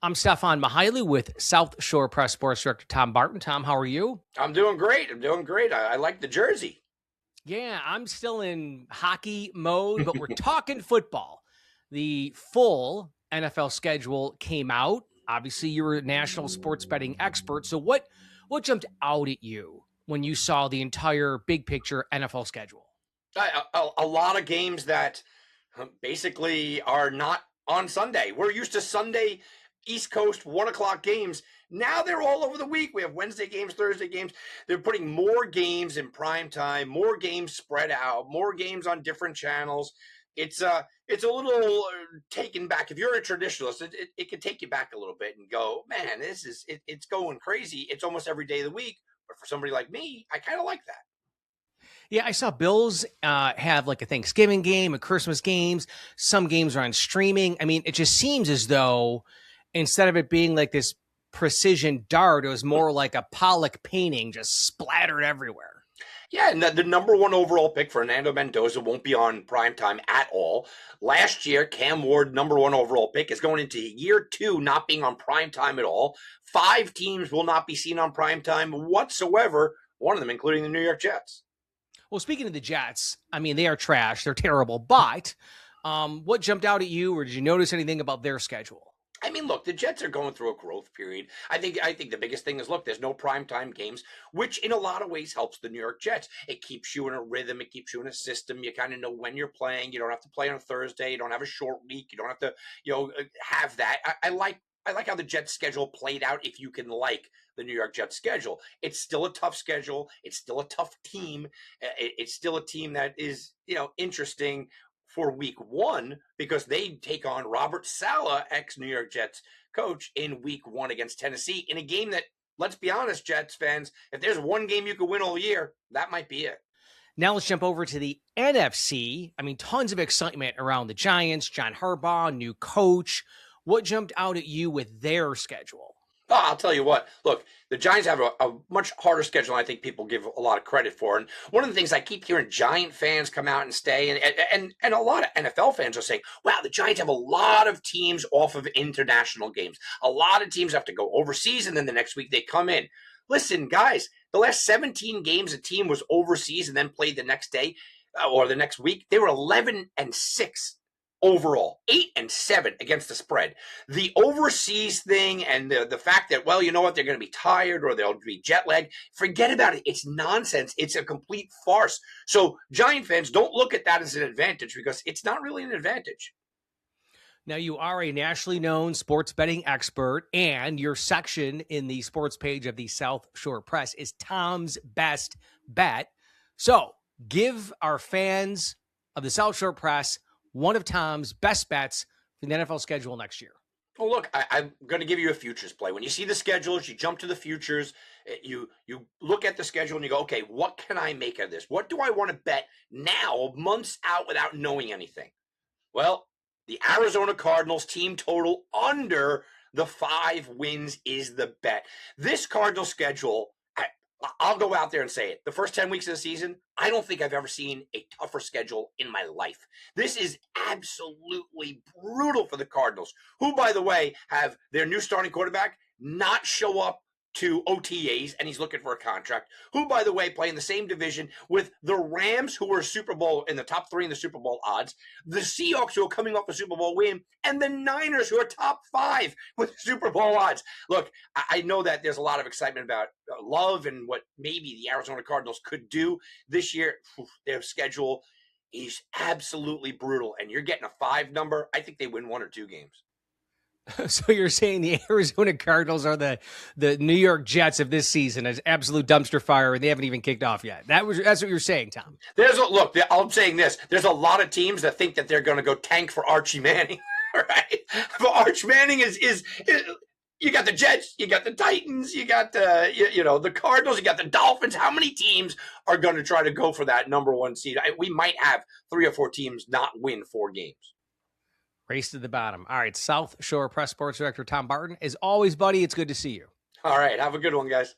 I'm Stefan Mychajliw with South Shore Press Sports Director Tom Barton. Tom, how are you? I'm doing great. I like the jersey. Yeah, I'm still in hockey mode, but we're talking football. The full NFL schedule came out. Obviously, you're a national sports betting expert. So what jumped out at you when you saw the entire big picture NFL schedule? A lot of games that basically are not on Sunday. We're used to Sunday East Coast 1 o'clock games. Now they're all over the week. We have Wednesday games, Thursday games. They're putting more games in prime time, more games spread out, more games on different channels. It's a little taken back. If you're a traditionalist, it can take you back a little bit and go, man, it's going crazy. It's almost every day of the week. But for somebody like me, I kind of like that. Yeah, I saw Bills have like a Thanksgiving game, a Christmas games. Some games are on streaming. I mean, it just seems as though instead of it being like this precision dart, it was more like a Pollock painting just splattered everywhere. Yeah, and the number one overall pick, Fernando Mendoza, won't be on primetime at all. Last year, Cam Ward, number one overall pick, is going into year two not being on primetime at all. 5 teams will not be seen on primetime whatsoever, one of them including the New York Jets. Well, speaking of the Jets, I mean, they are trash. They're terrible. But what jumped out at you, or did you notice anything about their schedule? I mean, look, the Jets are going through a growth period. I think the biggest thing is, look, there's no primetime games, which in a lot of ways helps the New York Jets. It keeps you in a rhythm. It keeps you in a system. You kind of know when you're playing. You don't have to play on a Thursday. You don't have a short week. You don't have to, have that. I like how the Jets schedule played out. If you can like the New York Jets schedule, it's still a tough schedule. It's still a tough team. It's still a team that is, interesting for week one because they take on Robert Saleh, ex-New York Jets coach, in week one against Tennessee in a game that, let's be honest, Jets fans, if there's one game you could win all year, that might be it. Now let's jump over to the NFC. I mean, tons of excitement around the Giants, John Harbaugh, new coach. What jumped out at you with their schedule? Oh, I'll tell you what. Look, the Giants have a much harder schedule than I think people give a lot of credit for. And one of the things I keep hearing Giant fans come out and stay, and a lot of NFL fans are saying, wow, the Giants have a lot of teams off of international games. A lot of teams have to go overseas, and then the next week they come in. Listen, guys, the last 17 games a team was overseas and then played the next day or the next week, they were 11-6. Overall, 8-7 against the spread. The overseas thing and the fact that, well, you know what, they're going to be tired or they'll be jet lagged. Forget about it. It's nonsense. It's a complete farce. So Giant fans, don't look at that as an advantage because it's not really an advantage. Now, you are a nationally known sports betting expert, and your section in the sports page of the South Shore Press is Tom's Best Bet. So give our fans of the South Shore Press one of Tom's best bets for the NFL schedule next year. Well, look, I'm going to give you a futures play. When you see the schedules, you jump to the futures. You look at the schedule and you go, okay, what can I make of this? What do I want to bet now, months out, without knowing anything? Well, the Arizona Cardinals team total under the 5 wins is the bet. This Cardinal schedule, I'll go out there and say it. The first 10 weeks of the season, I don't think I've ever seen a tougher schedule in my life. This is absolutely brutal for the Cardinals, who, by the way, have their new starting quarterback not show up to OTAs, and he's looking for a contract, who, by the way, play in the same division with the Rams, who are Super Bowl in the top 3 in the Super Bowl odds, the Seahawks, who are coming off a Super Bowl win, and the Niners, who are top 5 with Super Bowl odds. Look, I know that there's a lot of excitement about Love and what maybe the Arizona Cardinals could do this year. Their schedule is absolutely brutal, and you're getting a 5 number. I think they win 1 or 2 games. So you're saying the Arizona Cardinals are the New York Jets of this season, as absolute dumpster fire, and they haven't even kicked off yet. That's what you're saying, Tom. Look, I'm saying this. There's a lot of teams that think that they're going to go tank for Archie Manning, right? But Arch Manning is you got the Jets, you got the Titans, you got the Cardinals, you got the Dolphins. How many teams are going to try to go for that number 1 seed? We might have 3 or 4 teams not win 4 games. Race to the bottom. All right, South Shore Press Sports Director Tom Barton. As always, buddy, it's good to see you. All right, have a good one, guys.